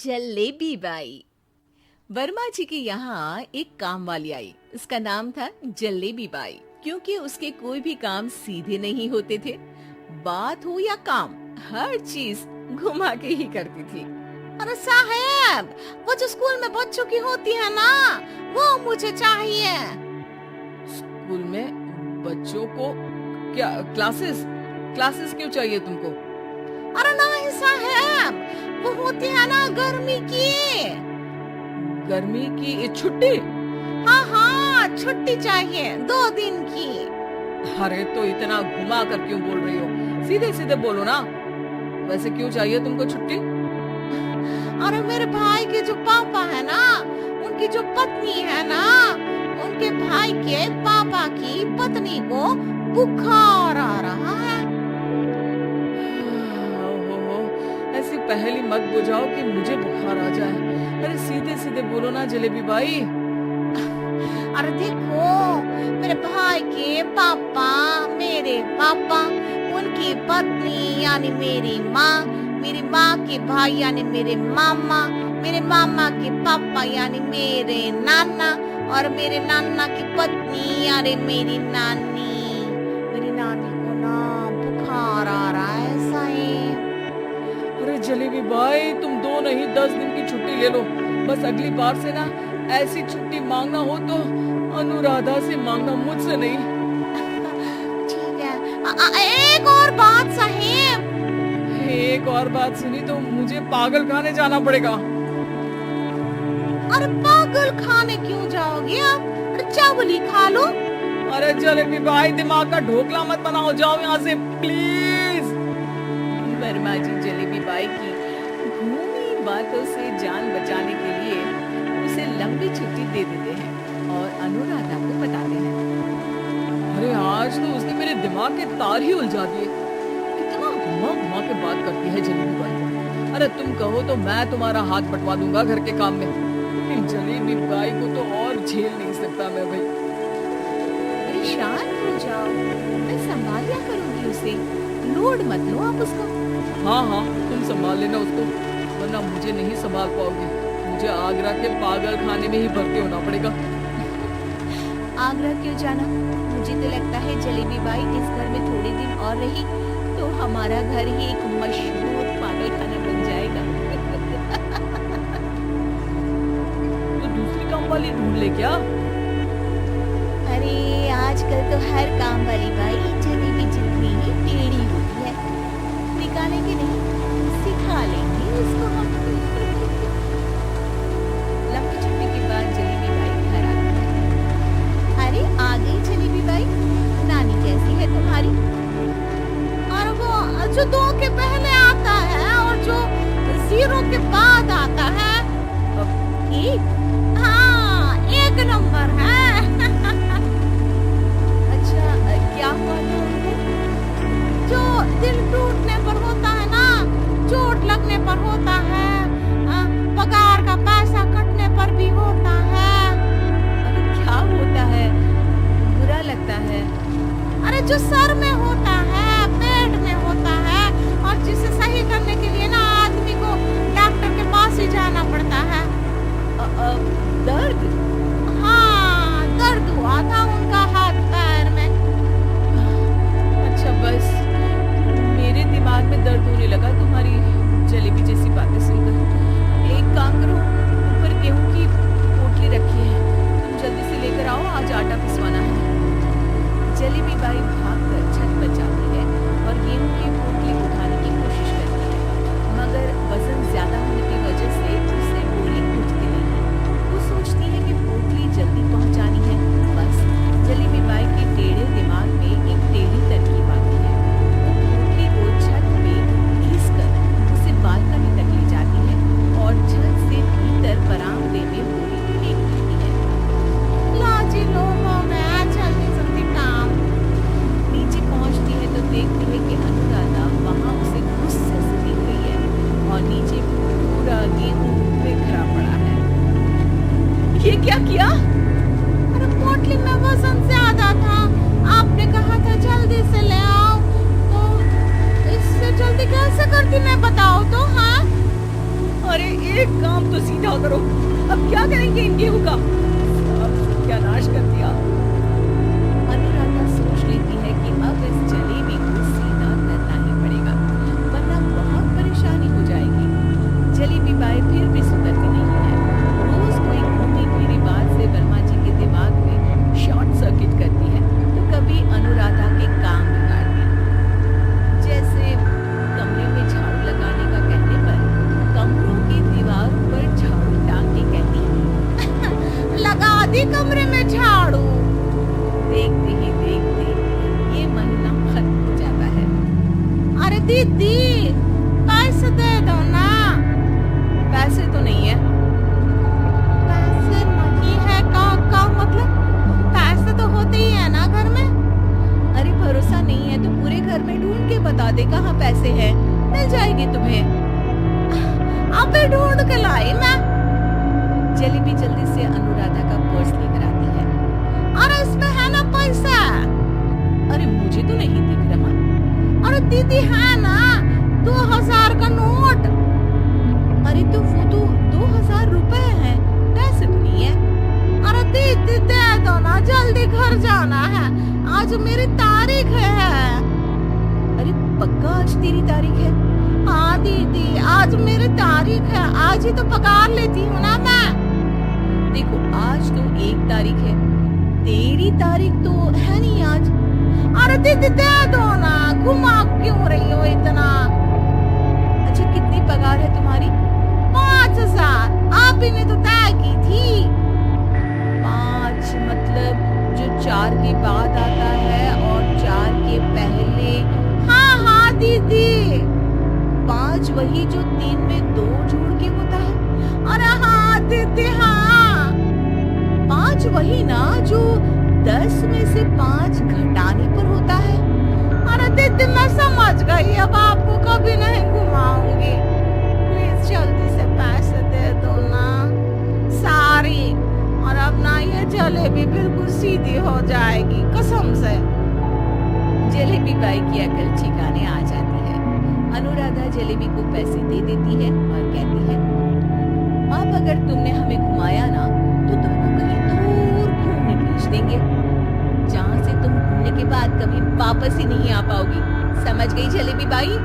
Jalebi by. Verma जी के यहाँ एक काम वाली आई। उसका नाम था जलेबी बाई, क्योंकि उसके कोई भी काम सीधे नहीं होते थे। बात हो या काम, हर चीज घुमा के ही करती थी। अरे साहब, वो जो स्कूल में बच्चों की होती है ना, वो मुझे चाहिए। स्कूल में बच्चों को क्या क्लासेस क्लासेस क्यों चाहिए तुमको? अरे नहीं साहब, वो होती है ना गर्मी की छुट्टी। हाँ, छुट्टी चाहिए 2 दिन की। अरे तो इतना घुमा कर क्यों बोल रही हो? सीधे सीधे बोलो ना। वैसे क्यों चाहिए तुमको छुट्टी? अरे मेरे भाई के जो पापा है ना, उनकी जो पत्नी है ना, उनके भाई के पापा की पत्नी को बुखार आ रहा है। ऐसी पहेली मत बुझाओ कि मुझे बुखार आ जाए। अरे सीधे सीधे बोलो ना जलेबी बाई। अरे देखो, मेरे भाई के पापा, मेरे पापा, उनकी पत्नी यानी मेरी माँ के भाई यानी मेरे मामा के पापा यानी मेरे नाना, और मेरे नाना की पत्नी यानी मेरी नानी को ना बुखार आ रहा है साईं। अरे जलेबी भाई, तुम 2 नहीं 10 दिन की छुट्टी ले लो। बस अगली बार से ना ऐसी छुट्टी मांगना हो तो अनुराधा से मांगना, मुझसे नहीं। ठीक है। एक और बात साहेब। एक और बात सुनी तो मुझे पागल खाने जाना पड़ेगा। अरे पागल खाने क्यों जाओगे आप? अरे चावल खा लो। अरे जलेबी भाई, दिमाग का ढोकला मत बनाओ, जाओ यहाँ से प्लीज। वर्मा जी जलेबी बाई की घूमी बातों से जान बचाने के लिए उसे लंबी छुट्टी दे देते हैं और अनुराधा को बताते हैं। अरे आज तो उसने मेरे दिमाग के तार ही उलझा दिए। कितना घुमा घुमा के बात करती है जलेबी बाई। अरे तुम कहो तो मैं तुम्हारा हाथ बंटवा दूंगा घर के काम में, लेकिन जलेबी बाई को तो और झेल नहीं सकता मैं भाई। अरे शांत हो जाओ, मैं संभाल लिया करूंगी उसे, लोड मत लो आप उसका। हाँ, तुम संभाल लेना उसको, वरना मुझे नहीं संभाल पाओगे। मुझे आगरा के पागल खाने में ही भर्ती होना पड़ेगा। आगरा क्यों जाना? मुझे तो लगता है जलेबी बाई इस घर में थोड़े दिन और रही तो हमारा घर ही एक मशहूर पागल खाना बन जाएगा। तो दूसरी काम वाली ढूंढ ले क्या? अरे आजकल तो हर काम वाली बाई जलेबी जितनी ही टेढ़ी होती है। निकालेंगे नहीं, सिखा लेंगे उसको हम। लंबी छुट्टी के बाद जलेबी बाई घर आती है। अरे आ गई जलेबी बाई, नानी कैसी है तुम्हारी? और वो जो 2 के पहले आता है और जो 0 के बाद आता है, हाँ, 1 नंबर है। अच्छा, क्या हुआ था उनको? जो दिल टूटने पर होता है ना, चोट लगने पर होता है, पगार का पैसा कटने पर भी होता है। अरे क्या होता है? बुरा लगता है? अरे जो सर में होता है, पेट में होता है, और जिसे सही करने के लिए ना आदमी को डॉक्टर के पास ही जाना पड़ता है। दर्द? हाँ, दर्द हुआ था उनका हाथ पैर में। अच्छा, बस मेरे दिमाग में दर्द होने लगा तुम्हारी जलेबी जैसी बातें सुनकर। एक काम करो, ऊपर गेहूं की पोटली रखी है, तुम जल्दी से लेकर आओ, आज आटा पिसवाना है। जलेबी बाई भागकर छत पर जाती है और गेहूं की पोटली उठाने की कोशिश करती है, मगर वजन ज्यादा होने की वजह से उससे बोरी उठती नहीं है। वो सोचती है कि पोटली जल्दी पहुंचानी है। बस जलेबी बाई के टेढ़े दिमाग में एक टेढ़ी तरकीब आती है। वो पोटली को छत पे घिसकर उसे बालकनी तक ले जाती है और छत से भीतर बरामदे में बोरी फेंक देती है। लाजी लोगों में जल्दी काम। नीचे पहुंचती है तो देखती है कि अनुराधा वहां उसे गुस्से से देख रही है और नीचे पूरा गेहूं बिखरा पड़ा है। ये क्या किया? अरे पोटली में वजन ज्यादा था, आपने कहा था जल्दी से ले आओ, तो इससे जल्दी कैसे करती मैं बताओ तो। हाँ, अरे अरे एक काम तो सीधा करो, अब क्या करेंगे इन गेहूं का? सब क्या नाश कर दिया। अनुराधा सोच लेती है कि अब इस जलेबी को सीधा करना ही पड़ेगा, वरना बहुत परेशानी हो जाएगी। जलेबी बाई फिर भी सुधरती नहीं है। रोज कोई घूमी फिरी बात से वर्मा जी के दिमाग में शॉर्ट सर्किट करती है, तो कभी अनुराधा के काम बिगाड़ती है। जैसे कमरे में झाड़ू लगाने का कहने पर कमरों की दीवारों पर झाड़ू टांग के कहती, लगा दी कमरे में झाड़ू। देखते ही देखते ये महीना खत्म हो जाता है। अरे दीदी पैसे दे दो ना। पैसे तो नहीं है। पैसे नहीं है का मतलब? पैसे तो होते ही है ना घर में। अरे भरोसा नहीं है तो पूरे घर में ढूंढ के बता दे कहाँ पैसे हैं, मिल जाएगी तुम्हें। अबे ढूंढ के लाई मैं। जलेबी जल्दी से अनुराधा का पर्स लेकर आती है। अरे इसमें है ना पैसा? अरे मुझे तो नहीं दिख रहा। अरे दीदी है ना 2000 का नोट। अरे तो वो तो 2000 रुपए हैं, पैसे तो नहीं है। अरे दीदी दे दो ना, जल्दी घर जाना है, आज मेरी तारीख है। अरे पक्का आज तेरी तारीख है? हाँ दीदी आज मेरी तारीख है, आज ही तो पगार लेती हूँ ना मैं। देखो आज तो 1 तारीख है, तेरी तारीख तो है नहीं आज। अरे दीदी दे दो ना, घुमा क्यों रही हो इतना? अच्छा कितनी पगार है तुम्हारी? 5000 आप ही ने तो तय की थी। 5 मतलब जो 4 के बाद आता है और 4 के पहले? हाँ हाँ दीदी। 5 वही जो 3 में 2 जोड़ के होता है? अरे हाँ दीदी हाँ। 5 वही ना जो 10 में से 5 घटाने पर होता है? अरे दीदी मैं समझ गई, अब आपको कभी नहीं घुमाऊंगी। प्लीज जल्दी से पैसे दे दो ना, सारी। और अब ना ये जलेबी बिल्कुल सीधी हो जाएगी कसम से। जलेबी बाई की अकल ठिकाने आ जाती है। अनुराधा जलेबी को पैसे दे देती है और कहती है, अब अगर तुमने हमें घुमाया ना तो तुमको कहीं दूर घूमने भेज देंगे, जहाँ से तुम घूमने के बाद कभी वापस ही नहीं आ पाओगी। समझ गई जलेबी बाई?